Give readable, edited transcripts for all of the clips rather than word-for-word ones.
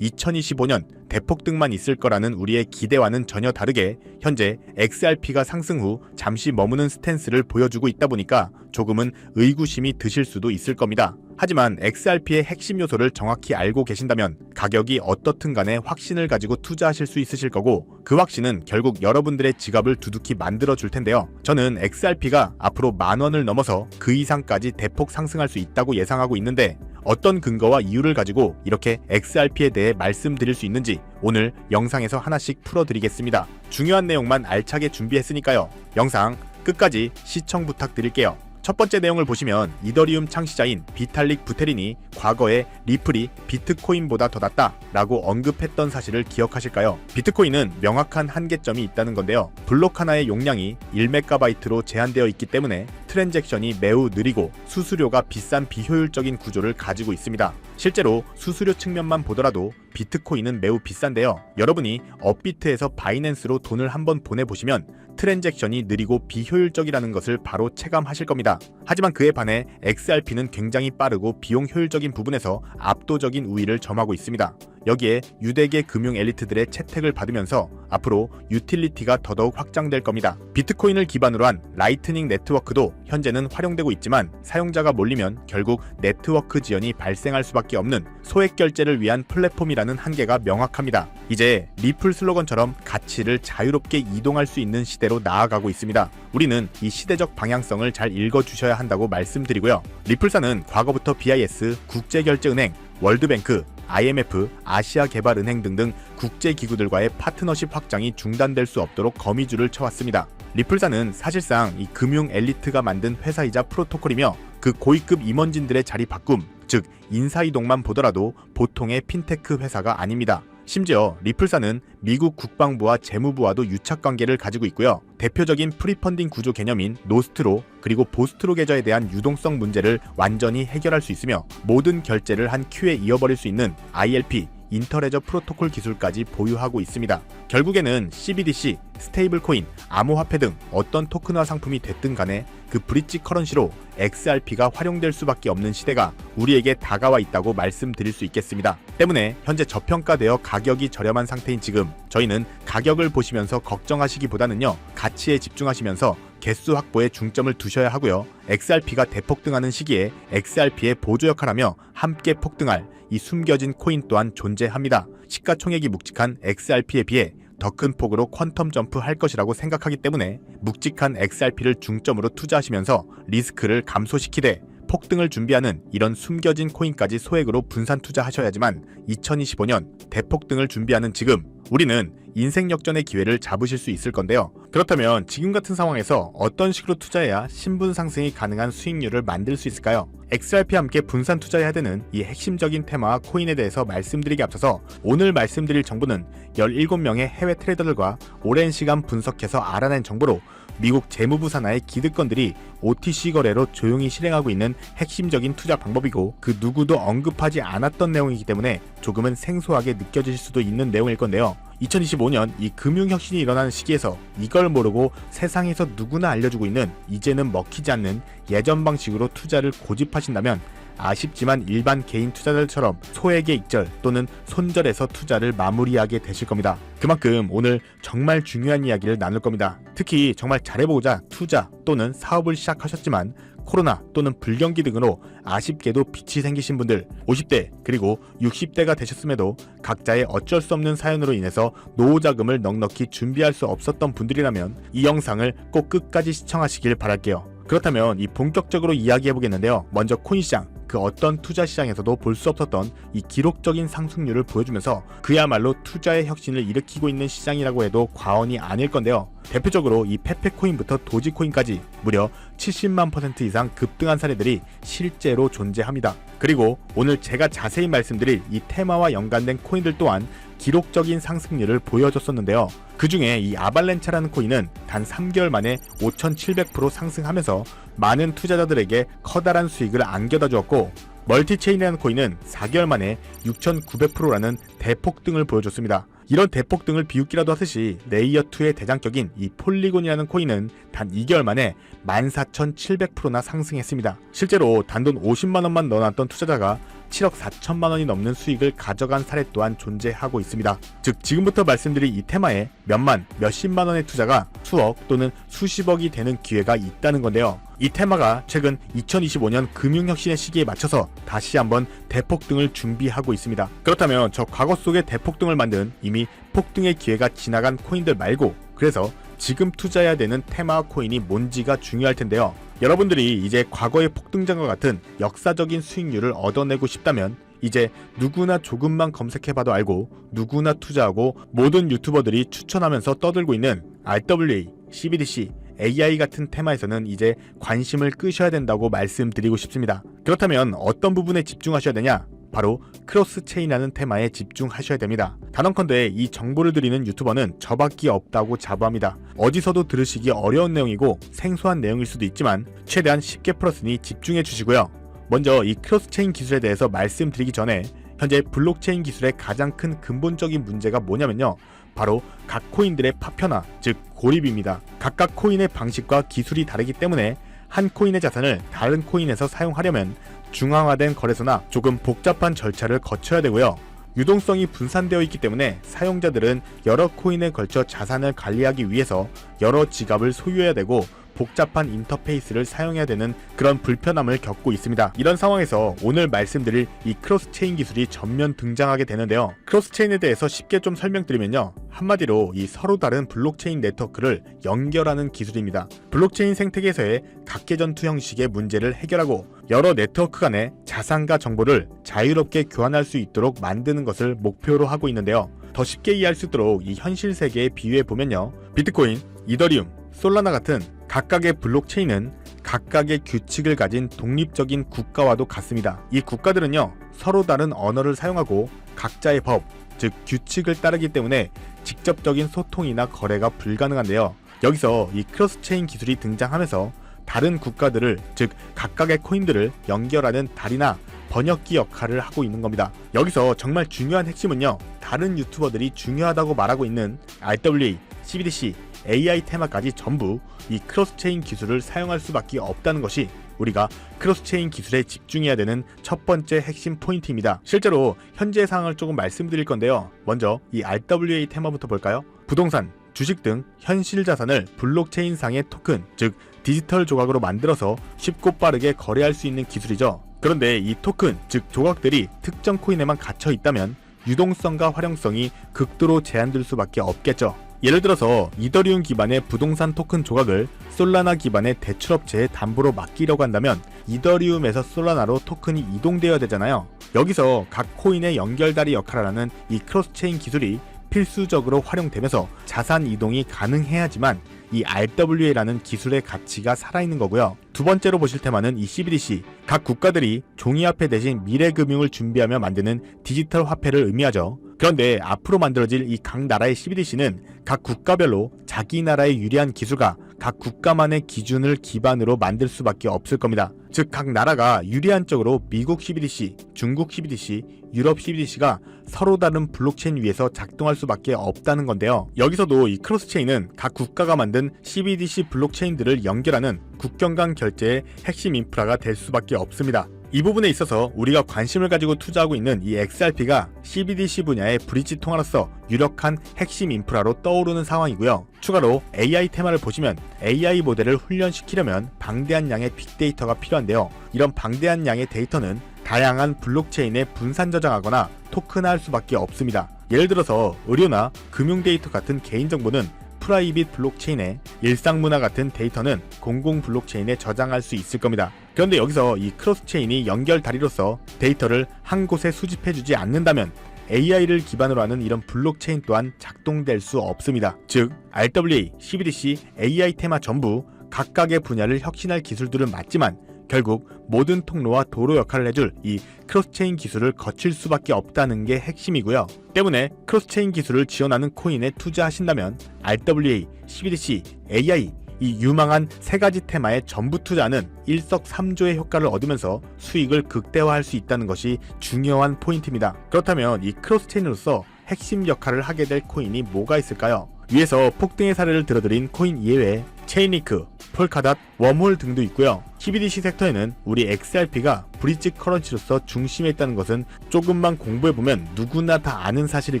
2025년 대폭등만 있을 거라는 우리의 기대와는 전혀 다르게 현재 XRP가 상승 후 잠시 머무는 스탠스를 보여주고 있다 보니까 조금은 의구심이 드실 수도 있을 겁니다. 하지만 XRP의 핵심 요소를 정확히 알고 계신다면 가격이 어떻든 간에 확신을 가지고 투자하실 수 있으실 거고, 그 확신은 결국 여러분들의 지갑을 두둑히 만들어 줄 텐데요. 저는 XRP가 앞으로 10,000원을 넘어서 그 이상까지 대폭 상승할 수 있다고 예상하고 있는데, 어떤 근거와 이유를 가지고 이렇게 XRP에 대해 말씀드릴 수 있는지 오늘 영상에서 하나씩 풀어드리겠습니다. 중요한 내용만 알차게 준비했으니까요. 영상 끝까지 시청 부탁드릴게요. 첫 번째 내용을 보시면 이더리움 창시자인 비탈릭 부테린이 과거에 리플이 비트코인보다 더 낫다 라고 언급했던 사실을 기억하실까요? 비트코인은 명확한 한계점이 있다는 건데요. 블록 하나의 용량이 1메가바이트로 제한되어 있기 때문에 트랜잭션이 매우 느리고 수수료가 비싼 비효율적인 구조를 가지고 있습니다. 실제로 수수료 측면만 보더라도 비트코인은 매우 비싼데요. 여러분이 업비트에서 바이낸스로 돈을 한번 보내보시면 트랜잭션이 느리고 비효율적이라는 것을 바로 체감하실 겁니다. 하지만 그에 반해 XRP는 굉장히 빠르고 비용 효율적인 부분에서 압도적인 우위를 점하고 있습니다. 여기에 유대계 금융 엘리트들의 채택을 받으면서 앞으로 유틸리티가 더더욱 확장될 겁니다. 비트코인을 기반으로 한 라이트닝 네트워크도 현재는 활용되고 있지만 사용자가 몰리면 결국 네트워크 지연이 발생할 수밖에 없는 소액 결제를 위한 플랫폼이라는 한계가 명확합니다. 이제 리플 슬로건처럼 가치를 자유롭게 이동할 수 있는 시대로 나아가고 있습니다. 우리는 이 시대적 방향성을 잘 읽어주셔야 한다고 말씀드리고요. 리플사는 과거부터 BIS, 국제결제은행, 월드뱅크, IMF, 아시아개발은행 등등 국제기구들과의 파트너십 확장이 중단될 수 없도록 거미줄을 쳐왔습니다. 리플사는 사실상 이 금융 엘리트가 만든 회사이자 프로토콜이며 그 고위급 임원진들의 자리 바꿈, 즉 인사이동만 보더라도 보통의 핀테크 회사가 아닙니다. 심지어 리플사는 미국 국방부와 재무부와도 유착관계를 가지고 있고요. 대표적인 프리펀딩 구조 개념인 노스트로 그리고 보스트로 계좌에 대한 유동성 문제를 완전히 해결할 수 있으며 모든 결제를 한 큐에 이어버릴 수 있는 ILP, 인터레저 프로토콜 기술까지 보유하고 있습니다. 결국에는 CBDC, 스테이블코인, 암호화폐 등 어떤 토큰화 상품이 됐든 간에 그 브릿지 커런시로 XRP가 활용될 수밖에 없는 시대가 우리에게 다가와 있다고 말씀드릴 수 있겠습니다. 때문에 현재 저평가되어 가격이 저렴한 상태인 지금 저희는 가격을 보시면서 걱정하시기보다는요, 가치에 집중하시면서 개수 확보에 중점을 두셔야 하고요. XRP가 대폭등하는 시기에 XRP의 보조 역할하며 함께 폭등할 이 숨겨진 코인 또한 존재합니다. 시가총액이 묵직한 XRP에 비해 더 큰 폭으로 퀀텀 점프할 것이라고 생각하기 때문에 묵직한 XRP를 중점으로 투자하시면서 리스크를 감소시키되 폭등을 준비하는 이런 숨겨진 코인까지 소액으로 분산 투자하셔야지만 2025년 대폭등을 준비하는 지금 우리는 인생 역전의 기회를 잡으실 수 있을 건데요. 그렇다면 지금 같은 상황에서 어떤 식으로 투자해야 신분 상승이 가능한 수익률을 만들 수 있을까요? XRP와 함께 분산 투자해야 되는 이 핵심적인 테마와 코인에 대해서 말씀드리기 앞서서 오늘 말씀드릴 정보는 17명의 해외 트레이더들과 오랜 시간 분석해서 알아낸 정보로 미국 재무부 산하의 기득권들이 OTC 거래로 조용히 실행하고 있는 핵심적인 투자 방법이고 그 누구도 언급하지 않았던 내용이기 때문에 조금은 생소하게 느껴지실 수도 있는 내용일 건데요. 2025년 이 금융혁신이 일어나는 시기에서 이걸 모르고 세상에서 누구나 알려주고 있는 이제는 먹히지 않는 예전 방식으로 투자를 고집하신다면 아쉽지만 일반 개인 투자자들처럼 소액의 익절 또는 손절해서 투자를 마무리하게 되실 겁니다. 그만큼 오늘 정말 중요한 이야기를 나눌 겁니다. 특히 정말 잘해보고자 투자 또는 사업을 시작하셨지만 코로나 또는 불경기 등으로 아쉽게도 빚이 생기신 분들, 50대 그리고 60대가 되셨음에도 각자의 어쩔 수 없는 사연으로 인해서 노후자금을 넉넉히 준비할 수 없었던 분들이라면 이 영상을 꼭 끝까지 시청하시길 바랄게요. 그렇다면 이 본격적으로 이야기해보겠는데요. 먼저 코인시장, 그 어떤 투자 시장에서도 볼 수 없었던 이 기록적인 상승률을 보여주면서 그야말로 투자의 혁신을 일으키고 있는 시장이라고 해도 과언이 아닐 건데요. 대표적으로 이 페페코인부터 도지코인까지 무려 70만 % 이상 급등한 사례들이 실제로 존재합니다. 그리고 오늘 제가 자세히 말씀드릴 이 테마와 연관된 코인들 또한 기록적인 상승률을 보여줬었는데요. 그 중에 이 아발렌차라는 코인은 단 3개월 만에 5,700% 상승하면서 많은 투자자들에게 커다란 수익을 안겨다 주었고, 멀티체인이라는 코인은 4개월 만에 6,900%라는 대폭등을 보여줬습니다. 이런 대폭등을 비웃기라도 하듯이 레이어2의 대장격인 이 폴리곤이라는 코인은 단 2개월 만에 14,700%나 상승했습니다. 실제로 단돈 50만원만 넣어놨던 투자자가 7억 4천만 원이 넘는 수익을 가져간 사례 또한 존재하고 있습니다. 즉 지금부터 말씀드릴 이 테마에 몇만, 몇십만 원의 투자가 수억 또는 수십억이 되는 기회가 있다는 건데요. 이 테마가 최근 2025년 금융혁신의 시기에 맞춰서 다시 한번 대폭등을 준비하고 있습니다. 그렇다면 저 과거 속의 대폭등을 만든 이미 폭등의 기회가 지나간 코인들 말고, 그래서 지금 투자해야 되는 테마 코인이 뭔지가 중요할 텐데요. 여러분들이 이제 과거의 폭등장과 같은 역사적인 수익률을 얻어내고 싶다면 이제 누구나 조금만 검색해봐도 알고 누구나 투자하고 모든 유튜버들이 추천하면서 떠들고 있는 RWA, CBDC, AI 같은 테마에서는 이제 관심을 끄셔야 된다고 말씀드리고 싶습니다. 그렇다면 어떤 부분에 집중하셔야 되냐? 바로 크로스체인이라는 테마에 집중하셔야 됩니다. 단언컨대 이 정보를 드리는 유튜버는 저밖에 없다고 자부합니다. 어디서도 들으시기 어려운 내용이고 생소한 내용일 수도 있지만 최대한 쉽게 풀었으니 집중해 주시고요. 먼저 이 크로스체인 기술에 대해서 말씀드리기 전에 현재 블록체인 기술의 가장 큰 근본적인 문제가 뭐냐면요, 바로 각 코인들의 파편화, 즉 고립입니다. 각각 코인의 방식과 기술이 다르기 때문에 한 코인의 자산을 다른 코인에서 사용하려면 중앙화된 거래소나 조금 복잡한 절차를 거쳐야 되고요. 유동성이 분산되어 있기 때문에 사용자들은 여러 코인에 걸쳐 자산을 관리하기 위해서 여러 지갑을 소유해야 되고 복잡한 인터페이스를 사용해야 되는 그런 불편함을 겪고 있습니다. 이런 상황에서 오늘 말씀드릴 이 크로스체인 기술이 전면 등장하게 되는데요. 크로스체인에 대해서 쉽게 좀 설명드리면요, 한마디로 이 서로 다른 블록체인 네트워크를 연결하는 기술입니다. 블록체인 생태계에서의 각계전투 형식의 문제를 해결하고 여러 네트워크 간의 자산과 정보를 자유롭게 교환할 수 있도록 만드는 것을 목표로 하고 있는데요. 더 쉽게 이해할 수 있도록 이 현실 세계에 비유해 보면요, 비트코인, 이더리움, 솔라나 같은 각각의 블록체인은 각각의 규칙을 가진 독립적인 국가와도 같습니다. 이 국가들은요, 서로 다른 언어를 사용하고 각자의 법, 즉 규칙을 따르기 때문에 직접적인 소통이나 거래가 불가능한데요. 여기서 이 크로스체인 기술이 등장하면서 다른 국가들을, 즉 각각의 코인들을 연결하는 다리나 번역기 역할을 하고 있는 겁니다. 여기서 정말 중요한 핵심은요, 다른 유튜버들이 중요하다고 말하고 있는 RWA, CBDC, AI 테마까지 전부 이 크로스체인 기술을 사용할 수밖에 없다는 것이 우리가 크로스체인 기술에 집중해야 되는 첫 번째 핵심 포인트입니다. 실제로 현재 상황을 조금 말씀드릴 건데요. 먼저 이 RWA 테마부터 볼까요? 부동산, 주식 등 현실 자산을 블록체인상의 토큰, 즉 디지털 조각으로 만들어서 쉽고 빠르게 거래할 수 있는 기술이죠. 그런데 이 토큰, 즉 조각들이 특정 코인에만 갇혀 있다면 유동성과 활용성이 극도로 제한될 수밖에 없겠죠. 예를 들어서 이더리움 기반의 부동산 토큰 조각을 솔라나 기반의 대출업체에 담보로 맡기려고 한다면 이더리움에서 솔라나로 토큰이 이동되어야 되잖아요. 여기서 각 코인의 연결다리 역할을 하는 이 크로스체인 기술이 필수적으로 활용되면서 자산 이동이 가능해야지만 이 RWA라는 기술의 가치가 살아있는 거고요. 두 번째로 보실 테마는 이 CBDC, 각 국가들이 종이화폐 대신 미래금융을 준비하며 만드는 디지털 화폐를 의미하죠. 그런데 앞으로 만들어질 이 각 나라의 CBDC는 각 국가별로 자기 나라의 유리한 기술과 각 국가만의 기준을 기반으로 만들 수밖에 없을 겁니다. 즉 각 나라가 유리한 쪽으로 미국 CBDC, 중국 CBDC, 유럽 CBDC가 서로 다른 블록체인 위에서 작동할 수밖에 없다는 건데요. 여기서도 이 크로스체인은 각 국가가 만든 CBDC 블록체인들을 연결하는 국경 간 결제의 핵심 인프라가 될 수밖에 없습니다. 이 부분에 있어서 우리가 관심을 가지고 투자하고 있는 이 XRP가 CBDC 분야의 브릿지 통화로서 유력한 핵심 인프라로 떠오르는 상황이고요. 추가로 AI 테마를 보시면 AI 모델을 훈련시키려면 방대한 양의 빅데이터가 필요한데요. 이런 방대한 양의 데이터는 다양한 블록체인에 분산 저장하거나 토큰화할 수밖에 없습니다. 예를 들어서 의료나 금융 데이터 같은 개인정보는 프라이빗 블록체인에, 일상문화 같은 데이터는 공공 블록체인에 저장할 수 있을 겁니다. 그런데 여기서 이 크로스체인이 연결 다리로서 데이터를 한 곳에 수집해주지 않는다면 AI를 기반으로 하는 이런 블록체인 또한 작동될 수 없습니다. 즉 RWA, CBDC, AI 테마 전부 각각의 분야를 혁신할 기술들은 맞지만 결국 모든 통로와 도로 역할을 해줄 이 크로스체인 기술을 거칠 수밖에 없다는 게 핵심이고요. 때문에 크로스체인 기술을 지원하는 코인에 투자하신다면 RWA, CBDC, AI 이 유망한 세 가지 테마에 전부 투자하는 일석삼조의 효과를 얻으면서 수익을 극대화할 수 있다는 것이 중요한 포인트입니다. 그렇다면 이 크로스체인으로서 핵심 역할을 하게 될 코인이 뭐가 있을까요? 위에서 폭등의 사례를 들어드린 코인 이외에 체인링크, 폴카닷, 웜홀 등도 있고요. CBDC 섹터에는 우리 XRP가 브릿지 커런시로서 중심에 있다는 것은 조금만 공부해보면 누구나 다 아는 사실일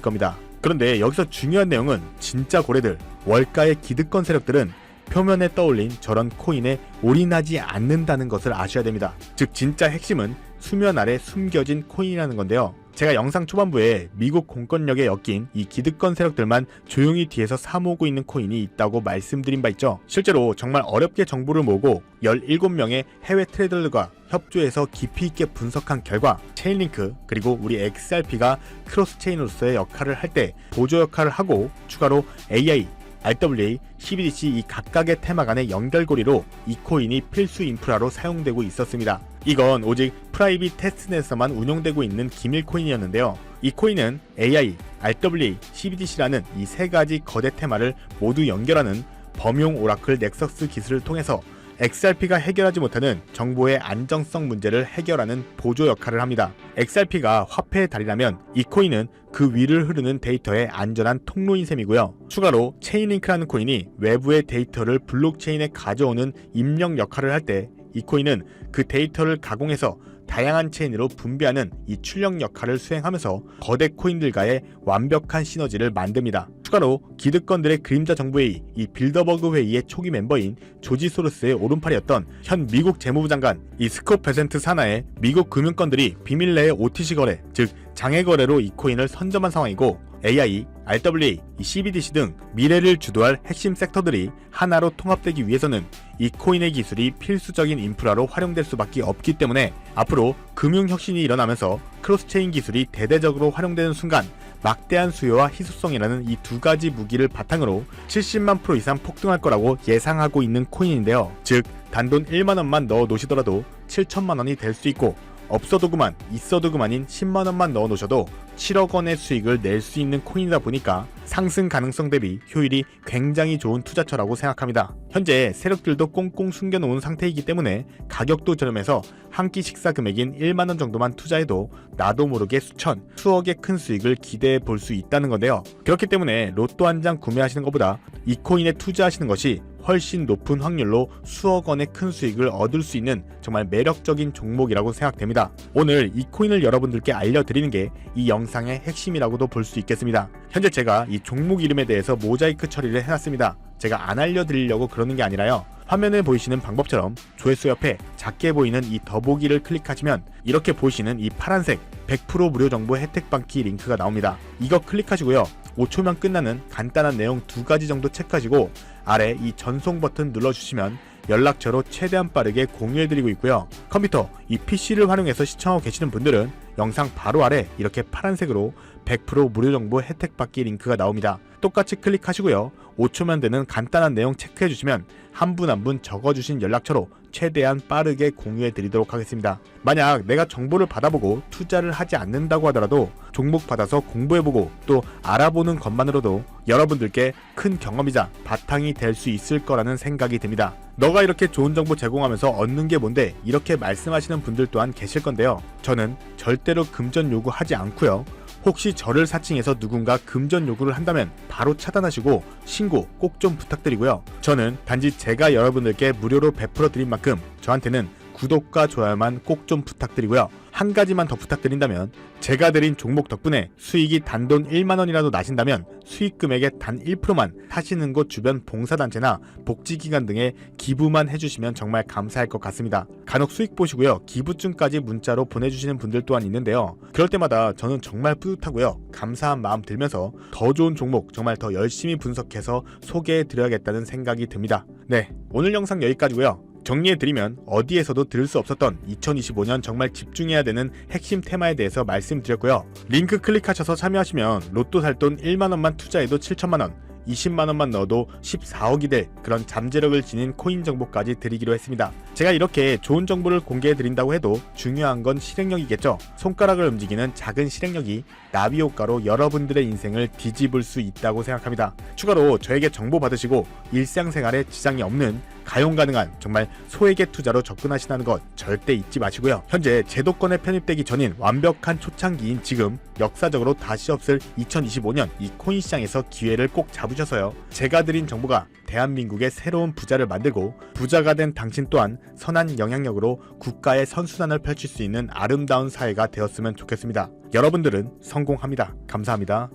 겁니다. 그런데 여기서 중요한 내용은 진짜 고래들, 월가의 기득권 세력들은 표면에 떠올린 저런 코인에 올인하지 않는다는 것을 아셔야 됩니다. 즉 진짜 핵심은 수면 아래 숨겨진 코인이라는 건데요. 제가 영상 초반부에 미국 공권력에 엮인 이 기득권 세력들만 조용히 뒤에서 사모으고 있는 코인이 있다고 말씀드린 바 있죠. 실제로 정말 어렵게 정보를 모으고 17명의 해외 트레이더들과 협조해서 깊이 있게 분석한 결과 체인링크 그리고 우리 XRP가 크로스 체인으로서의 역할을 할 때 보조 역할을 하고 추가로 AI, RWA, CBDC 이 각각의 테마 간의 연결고리로 이 코인이 필수 인프라로 사용되고 있었습니다. 이건 오직 프라이빗 테스트넷에서만 운용되고 있는 기밀 코인이었는데요. 이 코인은 AI, RWA, CBDC라는 이 세 가지 거대 테마를 모두 연결하는 범용 오라클 넥서스 기술을 통해서 XRP가 해결하지 못하는 정보의 안정성 문제를 해결하는 보조 역할을 합니다. XRP가 화폐의 달이라면 이 코인은 그 위를 흐르는 데이터의 안전한 통로인 셈이고요. 추가로 체인링크라는 코인이 외부의 데이터를 블록체인에 가져오는 입력 역할을 할 때 이 코인은 그 데이터를 가공해서 다양한 체인으로 분배하는 이 출력 역할을 수행하면서 거대 코인들과의 완벽한 시너지를 만듭니다. 추가로 기득권들의 그림자 정부회의, 이 빌더버그 회의의 초기 멤버인 조지 소로스의 오른팔이었던 현 미국 재무부 장관 이 스콧 베센트 산하의 미국 금융권들이 비밀 내의 OTC 거래, 즉 장외 거래로 이 코인을 선점한 상황이고 AI, RWA, CBDC 등 미래를 주도할 핵심 섹터들이 하나로 통합되기 위해서는 이 코인의 기술이 필수적인 인프라로 활용될 수밖에 없기 때문에 앞으로 금융혁신이 일어나면서 크로스체인 기술이 대대적으로 활용되는 순간 막대한 수요와 희소성이라는 이 두 가지 무기를 바탕으로 70만 % 이상 폭등할 거라고 예상하고 있는 코인인데요. 즉 단돈 1만원만 넣어 놓으시더라도 7천만원이 될 수 있고 없어도 그만 있어도 그만인 10만원만 넣어 놓으셔도 7억원의 수익을 낼 수 있는 코인이다 보니까 상승 가능성 대비 효율이 굉장히 좋은 투자처라고 생각합니다. 현재 세력들도 꽁꽁 숨겨놓은 상태이기 때문에 가격도 저렴해서 한 끼 식사 금액인 1만원 정도만 투자해도 나도 모르게 수천, 수억의 큰 수익을 기대해 볼 수 있다는 건데요. 그렇기 때문에 로또 한 장 구매하시는 것보다 이 코인에 투자하시는 것이 훨씬 높은 확률로 수억 원의 큰 수익을 얻을 수 있는 정말 매력적인 종목이라고 생각됩니다. 오늘 이 코인을 여러분들께 알려드리는 게 이 영상의 핵심이라고도 볼 수 있겠습니다. 현재 제가 이 종목 이름에 대해서 모자이크 처리를 해놨습니다. 제가 안 알려드리려고 그러는 게 아니라요. 화면에 보이시는 방법처럼 조회수 옆에 작게 보이는 이 더보기를 클릭하시면 이렇게 보이시는 이 파란색 100% 무료 정보 혜택 받기 링크가 나옵니다. 이거 클릭하시고요. 5초면 끝나는 간단한 내용 2가지 정도 체크하시고 아래 이 전송 버튼 눌러주시면 연락처로 최대한 빠르게 공유해드리고 있고요. 컴퓨터, 이 PC를 활용해서 시청하고 계시는 분들은 영상 바로 아래 이렇게 파란색으로 100% 무료 정보 혜택 받기 링크가 나옵니다. 똑같이 클릭하시고요. 5초면 되는 간단한 내용 체크해주시면 한 분 한 분 적어주신 연락처로 최대한 빠르게 공유해 드리도록 하겠습니다. 만약 내가 정보를 받아보고 투자를 하지 않는다고 하더라도 종목 받아서 공부해보고 또 알아보는 것만으로도 여러분들께 큰 경험이자 바탕이 될 수 있을 거라는 생각이 듭니다. 너가 이렇게 좋은 정보 제공하면서 얻는 게 뭔데 이렇게 말씀하시는 분들 또한 계실 건데요. 저는 절대로 금전 요구하지 않고요. 혹시 저를 사칭해서 누군가 금전 요구를 한다면 바로 차단하시고 신고 꼭 좀 부탁드리고요. 저는 단지 제가 여러분들께 무료로 베풀어 드린 만큼 저한테는 구독과 좋아요만 꼭 좀 부탁드리고요. 한 가지만 더 부탁드린다면 제가 드린 종목 덕분에 수익이 단돈 1만원이라도 나신다면 수익 금액의 단 1%만 사시는 곳 주변 봉사단체나 복지기관 등에 기부만 해주시면 정말 감사할 것 같습니다. 간혹 수익 보시고요. 기부증까지 문자로 보내주시는 분들 또한 있는데요. 그럴 때마다 저는 정말 뿌듯하고요. 감사한 마음 들면서 더 좋은 종목 정말 더 열심히 분석해서 소개해드려야겠다는 생각이 듭니다. 네, 오늘 영상 여기까지고요. 정리해드리면 어디에서도 들을 수 없었던 2025년 정말 집중해야 되는 핵심 테마에 대해서 말씀드렸고요. 링크 클릭하셔서 참여하시면 로또 살 돈 1만원만 투자해도 7천만원, 20만원만 넣어도 14억이 될 그런 잠재력을 지닌 코인 정보까지 드리기로 했습니다. 제가 이렇게 좋은 정보를 공개해드린다고 해도 중요한 건 실행력이겠죠. 손가락을 움직이는 작은 실행력이 나비 효과로 여러분들의 인생을 뒤집을 수 있다고 생각합니다. 추가로 저에게 정보 받으시고 일상생활에 지장이 없는 가용 가능한 정말 소액의 투자로 접근하시는 것 절대 잊지 마시고요. 현재 제도권에 편입되기 전인 완벽한 초창기인 지금 역사적으로 다시 없을 2025년 이 코인 시장에서 기회를 꼭 잡으셔서요. 제가 드린 정보가 대한민국의 새로운 부자를 만들고 부자가 된 당신 또한 선한 영향력으로 국가의 선순환을 펼칠 수 있는 아름다운 사회가 되었으면 좋겠습니다. 여러분들은 성공합니다. 감사합니다.